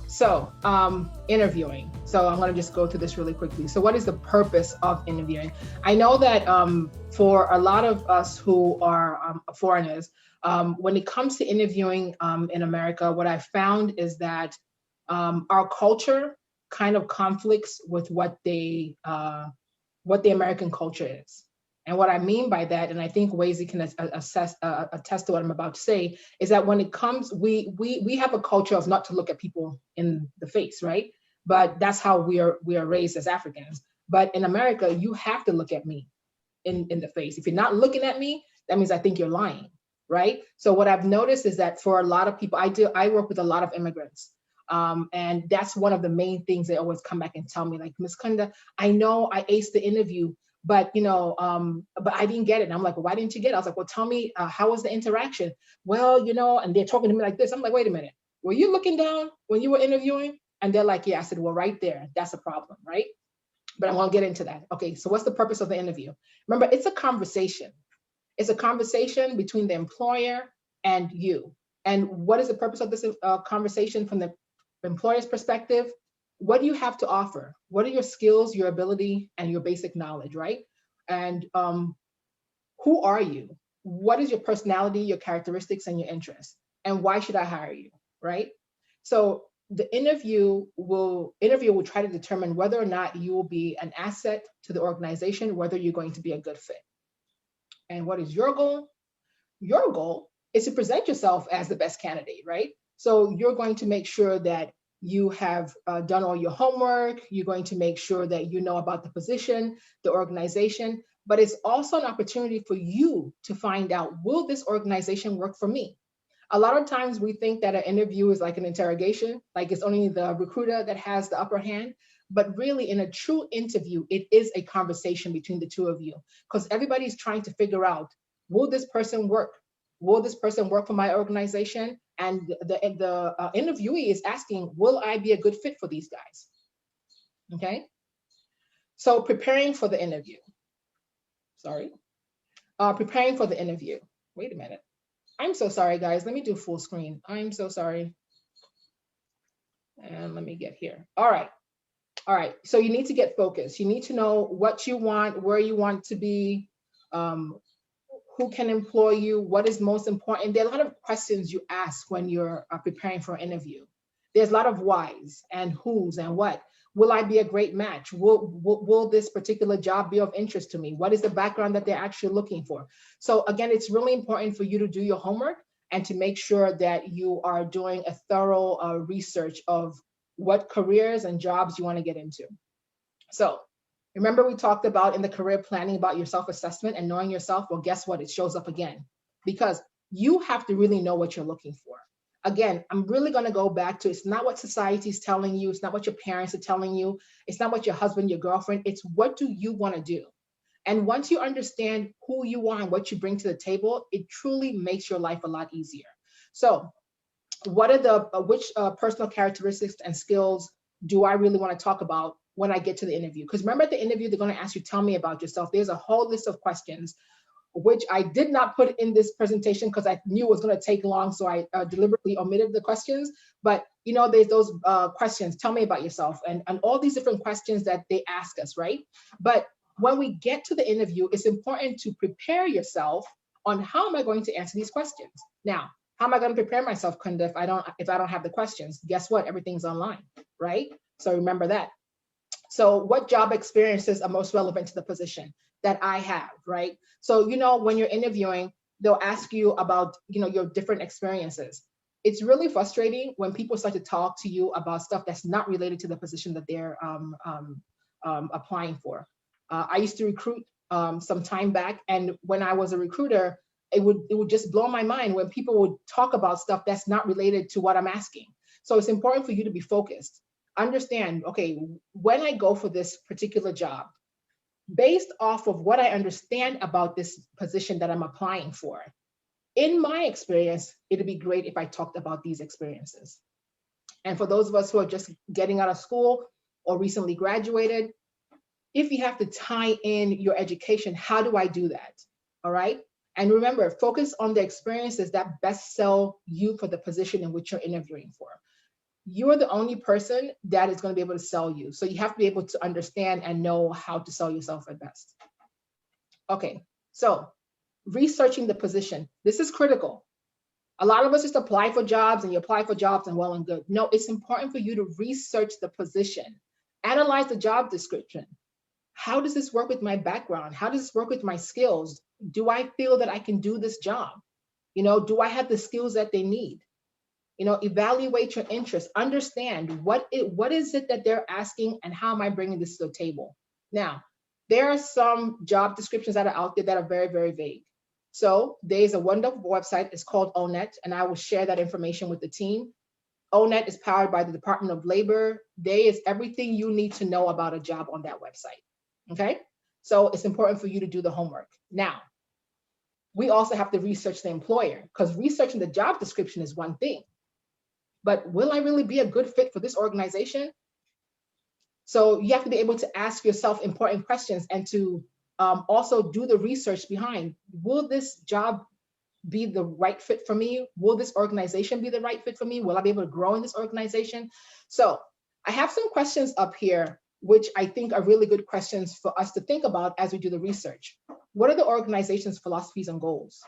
So interviewing. So I'm going to just go through this really quickly. So what is the purpose of interviewing? I know that for a lot of us who are foreigners, when it comes to interviewing in America, what I found is that our culture kind of conflicts with what the American culture is. And what I mean by that, and I think Wazy can attest to what I'm about to say, is that when it comes, we have a culture of not to look at people in the face, right? But that's how we are raised as Africans. But in America, you have to look at me in the face. If you're not looking at me, that means I think you're lying, right? So what I've noticed is that for a lot of people, I work with a lot of immigrants. And that's one of the main things they always come back and tell me, like, Miss Kunda, I know I aced the interview, but but I didn't get it. And I'm like, well, why didn't you get it? I was like, well, tell me, how was the interaction? Well, and they're talking to me like this. I'm like, wait a minute, were you looking down when you were interviewing? And they're like, yeah. I said, well, right there, that's a problem, right? But I won't get into that. Okay, so what's the purpose of the interview? Remember, it's a conversation. It's a conversation between the employer and you. And what is the purpose of this conversation from the employer's perspective? What do you have to offer? What are your skills, your ability, and your basic knowledge, right? And who are you? What is your personality, your characteristics, and your interests? And why should I hire you, right? So the interview will try to determine whether or not you will be an asset to the organization, whether you're going to be a good fit. And what is your goal? Your goal is to present yourself as the best candidate, right? So you're going to make sure that you have done all your homework. You're going to make sure that you know about the position, the organization, but it's also an opportunity for you to find out, will this organization work for me? A lot of times we think that an interview is like an interrogation, like it's only the recruiter that has the upper hand. But really, in a true interview, it is a conversation between the two of you, because everybody's trying to figure out, will this person work? Will this person work for my organization? And the interviewee is asking, will I be a good fit for these guys? Okay. So preparing for the interview. Preparing for the interview. Wait a minute. I'm so sorry, guys. Let me do full screen. I'm so sorry. And let me get here. All right. So you need to get focused. You need to know what you want, where you want to be, who can employ you, what is most important. There are a lot of questions you ask when you're preparing for an interview. There's a lot of whys and who's and what. Will I be a great match? Will this particular job be of interest to me? What is the background that they're actually looking for? So again, it's really important for you to do your homework and to make sure that you are doing a thorough research of what careers and jobs you want to get into. So remember, we talked about in the career planning about your self-assessment and knowing yourself. Well, guess what? It shows up again, because you have to really know what you're looking for. Again, I'm really going to go back to, it's not what society is telling you. It's not what your parents are telling you. It's not what your husband, your girlfriend. It's what do you want to do? And once you understand who you are and what you bring to the table, it truly makes your life a lot easier. So what are which personal characteristics and skills do I really want to talk about when I get to the interview? Because remember, at the interview, they're going to ask you, tell me about yourself. There's a whole list of questions, which I did not put in this presentation because I knew it was going to take long. So I deliberately omitted the questions. But, there's those questions, tell me about yourself, and all these different questions that they ask us, right? But when we get to the interview, it's important to prepare yourself on how am I going to answer these questions. Now, how am I going to prepare myself, Kunda, if I don't have the questions? Guess what? Everything's online, right? So remember that. So what job experiences are most relevant to the position that I have, right? So, when you're interviewing, they'll ask you about, your different experiences. It's really frustrating when people start to talk to you about stuff that's not related to the position that they're applying for. I used to recruit some time back, and when I was a recruiter, it would just blow my mind when people would talk about stuff that's not related to what I'm asking. So it's important for you to be focused. Understand, okay, when I go for this particular job, based off of what I understand about this position that I'm applying for, in my experience, it'd be great if I talked about these experiences. And for those of us who are just getting out of school or recently graduated, if you have to tie in your education, how do I do that? All right. And remember, focus on the experiences that best sell you for the position in which you're interviewing for. you're the only person that is going to be able to sell you. So you have to be able to understand and know how to sell yourself at best. Okay, so researching the position. This is critical. A lot of us just apply for jobs and you apply for jobs and well and good. No, it's important for you to research the position. Analyze the job description. How does this work with my background? How does this work with my skills? Do I feel that I can do this job? Do I have the skills that they need? Evaluate your interests. Understand what is it that they're asking and how am I bringing this to the table? Now, there are some job descriptions that are out there that are very, very vague. So there's a wonderful website. It's called ONET, and I will share that information with the team. ONET is powered by the Department of Labor. There is everything you need to know about a job on that website. Okay, so it's important for you to do the homework. Now, we also have to research the employer, because researching the job description is one thing, but will I really be a good fit for this organization? So you have to be able to ask yourself important questions and to also do the research behind, will this job be the right fit for me? Will this organization be the right fit for me? Will I be able to grow in this organization? So I have some questions up here, which I think are really good questions for us to think about as we do the research. What are the organization's philosophies and goals?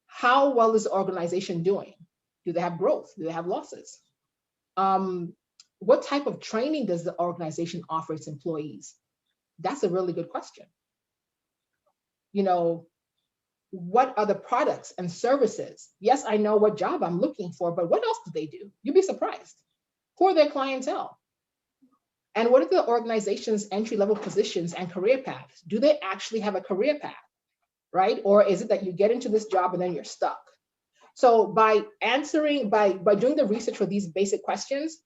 How well is the organization doing? Do they have growth? Do they have losses? What type of training does the organization offer its employees? That's a really good question. What are the products and services? Yes, I know what job I'm looking for, but what else do they do? You'd be surprised. Who are their clientele? And what are the organization's entry-level positions and career paths? Do they actually have a career path, right? Or is it that you get into this job and then you're stuck? So by doing the research for these basic questions,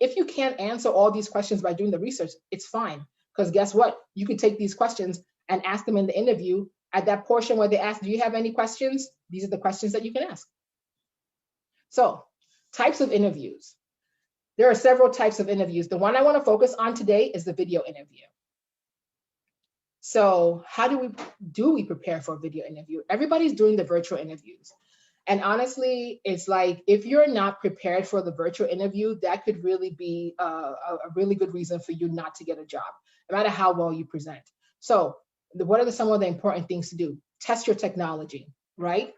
if you can't answer all these questions by doing the research, it's fine. Because guess what? You could take these questions and ask them in the interview. At that portion where they ask, do you have any questions? These are the questions that you can ask. So, types of interviews. There are several types of interviews. The one I want to focus on today is the video interview. So how do we prepare for a video interview? Everybody's doing the virtual interviews. And honestly, it's like, if you're not prepared for the virtual interview, that could really be a really good reason for you not to get a job, no matter how well you present. So what are some of the important things to do? Test your technology, right?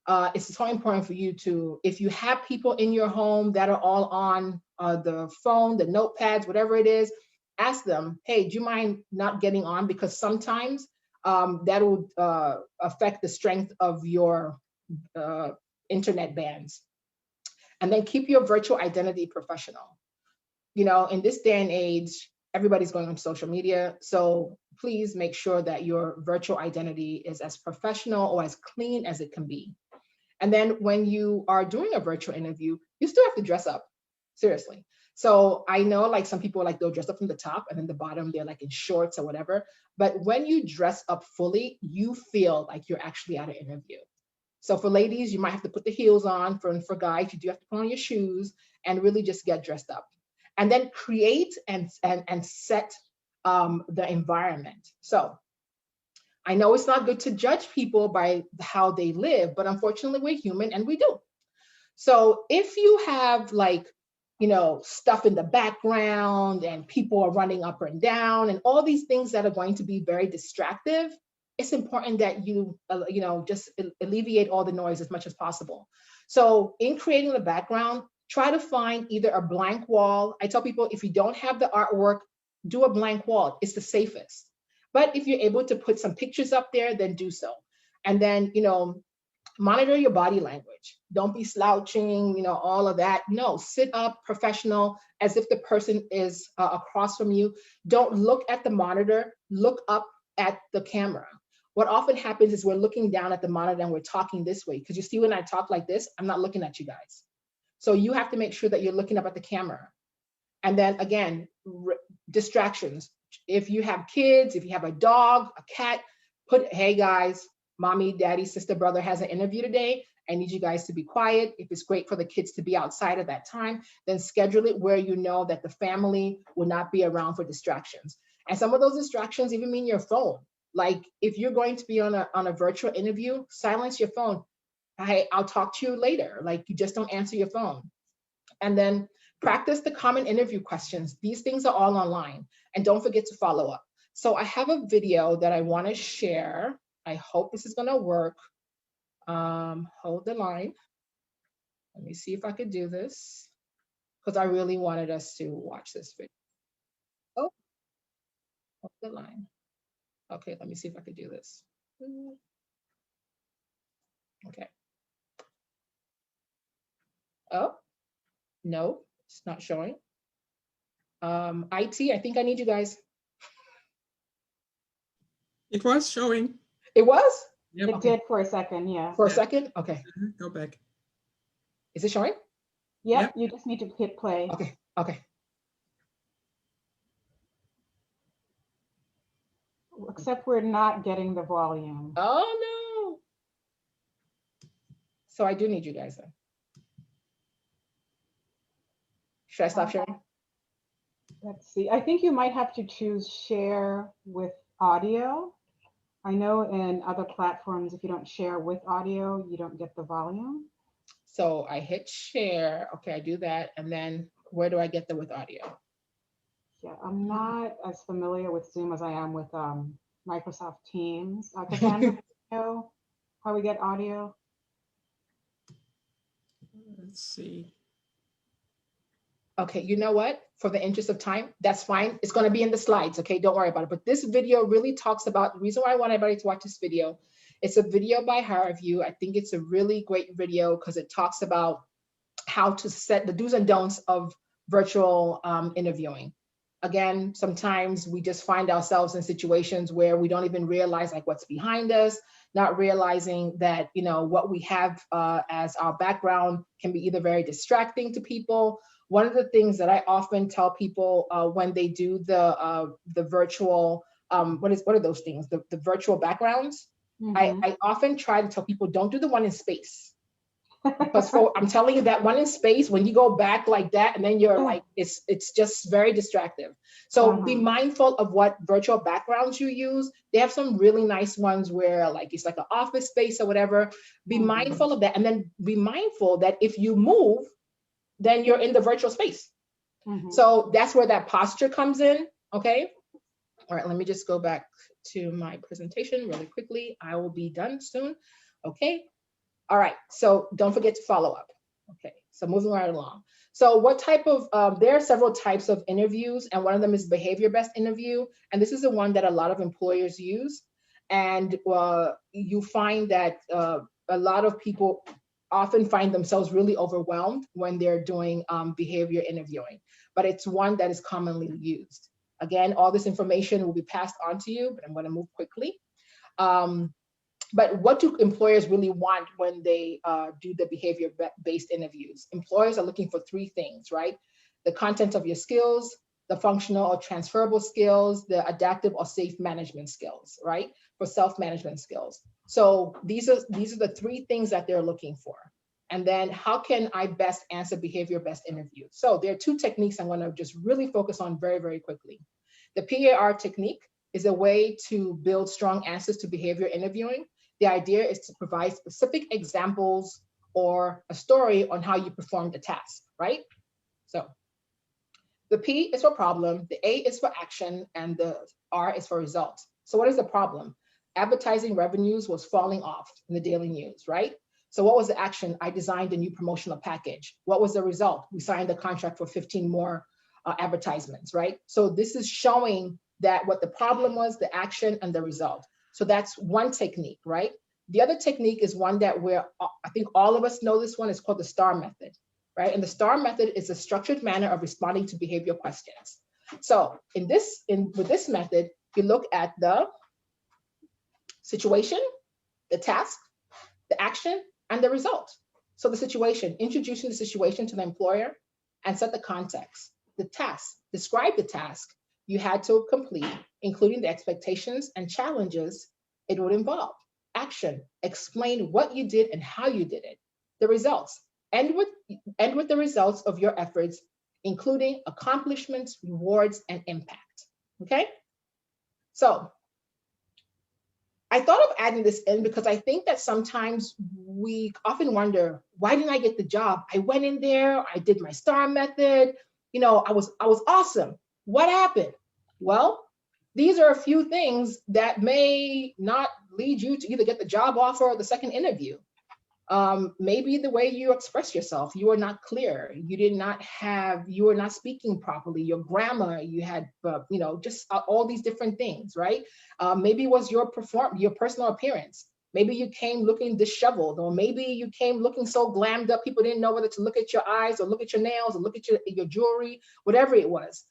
It's so important for you to, if you have people in your home that are all on the phone, the notepads, whatever it is, ask them, hey, do you mind not getting on? Because sometimes that will affect the strength of your internet bands. And then keep your virtual identity professional. In this day and age, everybody's going on social media. So please make sure that your virtual identity is as professional or as clean as it can be. And then when you are doing a virtual interview, you still have to dress up, seriously. So I know like some people they'll dress up from the top and then the bottom, they're like in shorts or whatever. But when you dress up fully, you feel like you're actually at an interview. So for ladies, you might have to put the heels on. For guys, you do have to put on your shoes and really just get dressed up. And then create and set the environment. So I know it's not good to judge people by how they live, but unfortunately we're human and we do. So if you have stuff in the background and people are running up and down and all these things that are going to be very distractive, it's important that you, just alleviate all the noise as much as possible. So in creating the background, try to find either a blank wall. I tell people, if you don't have the artwork, do a blank wall. It's the safest. But if you're able to put some pictures up there, then do so. And then, monitor your body language. Don't be slouching, all of that. No, sit up professional as if the person is across from you. Don't look at the monitor, look up at the camera. What often happens is we're looking down at the monitor and we're talking this way. Because you see, when I talk like this, I'm not looking at you guys. So you have to make sure that you're looking up at the camera. And then again, distractions. If you have kids, if you have a dog, a cat, hey guys, mommy, daddy, sister, brother has an interview today. I need you guys to be quiet. If it's great for the kids to be outside at that time, then schedule it where you know that the family will not be around for distractions. And some of those distractions even mean your phone. Like if you're going to be on a virtual interview, silence your phone. I'll talk to you later. Like you just don't answer your phone. And then practice the common interview questions. These things are all online. And don't forget to follow up. So I have a video that I want to share. I hope this is going to work. Hold the line. Let me see if I could do this, because I really wanted us to watch this video. Oh, hold the line. Okay, let me see if I could do this. Okay. Oh, no, it's not showing. IT, I think I need you guys. It was showing. It was? Yep. It did for a second, yeah. For a second? Okay. Go back. Is it showing? Yep, you just need to hit play. Okay, okay. Except we're not getting the volume. Oh, no. So I do need you guys then. Should I stop sharing? Let's see. I think you might have to choose share with audio. I know in other platforms, if you don't share with audio, you don't get the volume. So I hit share. Okay, I do that. And then where do I get the with audio? Yeah, I'm not as familiar with Zoom as I am with Microsoft Teams. Cassandra, know how we get audio? Let's see. Okay, you know what? For the interest of time, that's fine. It's going to be in the slides, okay? Don't worry about it. But this video really talks about the reason why I want everybody to watch this video. It's a video by Harvey. I think it's a really great video because it talks about how to set the do's and don'ts of virtual interviewing. Again, sometimes we just find ourselves in situations where we don't even realize like what's behind us, not realizing that, you know, what we have as our background can be either very distracting to people. One of the things that I often tell people when they do the virtual, what are those things? The virtual backgrounds. Mm-hmm. I often try to tell people, don't do the one in space. Because I'm telling you that one in space, when you go back like that, and then you're like, it's just very distractive. So be mindful of what virtual backgrounds you use. They have some really nice ones where like, it's like an office space or whatever. Be mindful of that. And then be mindful that if you move, then you're in the virtual space. So that's where that posture comes in, okay? All right, let me just go back to my presentation really quickly. I will be done soon, okay? All right, so don't forget to follow up. Okay, so moving right along. So what type of, there are several types of interviews, and one of them is behavior-based interview. And this is the one that a lot of employers use. And you find that a lot of people often find themselves really overwhelmed when they're doing behavior interviewing, but it's one that is commonly used. Again, all this information will be passed on to you, but I'm gonna move quickly. But what do employers really want when they do the behavior-based interviews? Employers are looking for three things, right? The content of your skills, the functional or transferable skills, the adaptive or safe management skills, right? For self-management skills. So these are the three things that they're looking for. And then how can I best answer behavior-based interviews? So there are two techniques I'm gonna just really focus on very, very quickly. The PAR technique is a way to build strong answers to behavior interviewing. The idea is to provide specific examples or a story on how you performed the task, right? So the P is for problem, the A is for action, and the R is for results. So what is the problem? Advertising revenues was falling off in the daily news, right? So what was the action? I designed a new promotional package. What was the result? We signed a contract for 15 more advertisement's, right? So this is showing that what the problem was, the action, and the result. So that's one technique, right? The other technique is one that I think all of us know this one. Is called the STAR method, right? And the STAR method is a structured manner of responding to behavioral questions. So with this method, you look at the situation, the task, the action, and the result. So the situation, introducing the situation to the employer and set the context. The task, describe the task you had to complete, including the expectations and challenges it would involve. Action, explain what you did and how you did it. The results, end with the results of your efforts, including accomplishments, rewards, and impact, okay? So I thought of adding this in because I think that sometimes we often wonder, why didn't I get the job? I went in there, I did my STAR method, I was awesome. What happened? Well, these are a few things that may not lead you to either get the job offer or the second interview. Maybe the way you express yourself, you are not clear. You were not speaking properly. Your grammar, you had, just all these different things, right? Maybe it was your personal appearance. Maybe you came looking disheveled, or maybe you came looking so glammed up, people didn't know whether to look at your eyes or look at your nails or look at your jewelry, whatever it was,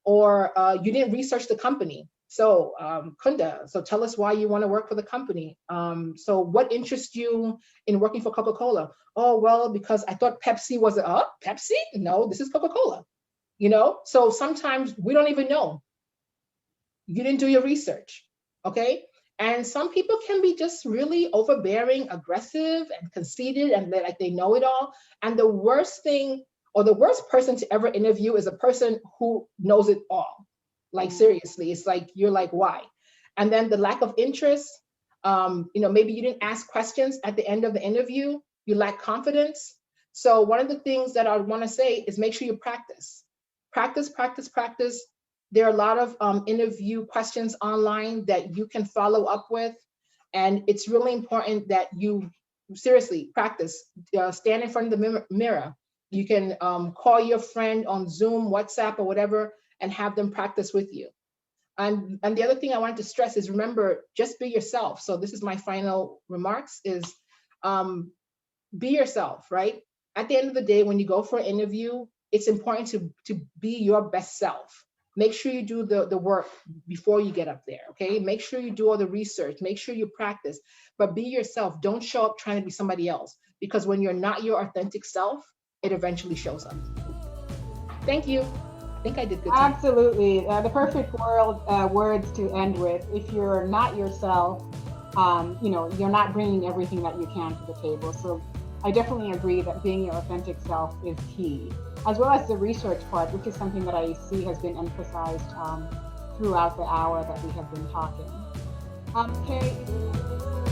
or you didn't research the company. So Kunda, so tell us why you want to work for the company. So what interests you in working for Coca-Cola? Oh, well, because I thought Pepsi was Pepsi? No, this is Coca-Cola. So sometimes we don't even know. You didn't do your research, okay? And some people can be just really overbearing, aggressive, and conceited, and like they know it all. And the worst thing, or the worst person to ever interview, is a person who knows it all. Like, seriously, it's like, you're like, why? And then the lack of interest, maybe you didn't ask questions at the end of the interview, you lack confidence. So one of the things that I want to say is make sure you practice. Practice, practice, practice. There are a lot of interview questions online that you can follow up with. And it's really important that you seriously practice. Stand in front of the mirror. You can call your friend on Zoom, WhatsApp, or whatever, and have them practice with you. And the other thing I wanted to stress is, remember, just be yourself. So this is my final remarks, is be yourself, right? At the end of the day, when you go for an interview, it's important to be your best self. Make sure you do the work before you get up there, okay? Make sure you do all the research, make sure you practice, but be yourself. Don't show up trying to be somebody else, because when you're not your authentic self, it eventually shows up. Thank you. I think I did good. Absolutely. The perfect words to end with. If you're not yourself, you're not bringing everything that you can to the table. So I definitely agree that being your authentic self is key, as well as the research part, which is something that I see has been emphasized throughout the hour that we have been talking. Okay.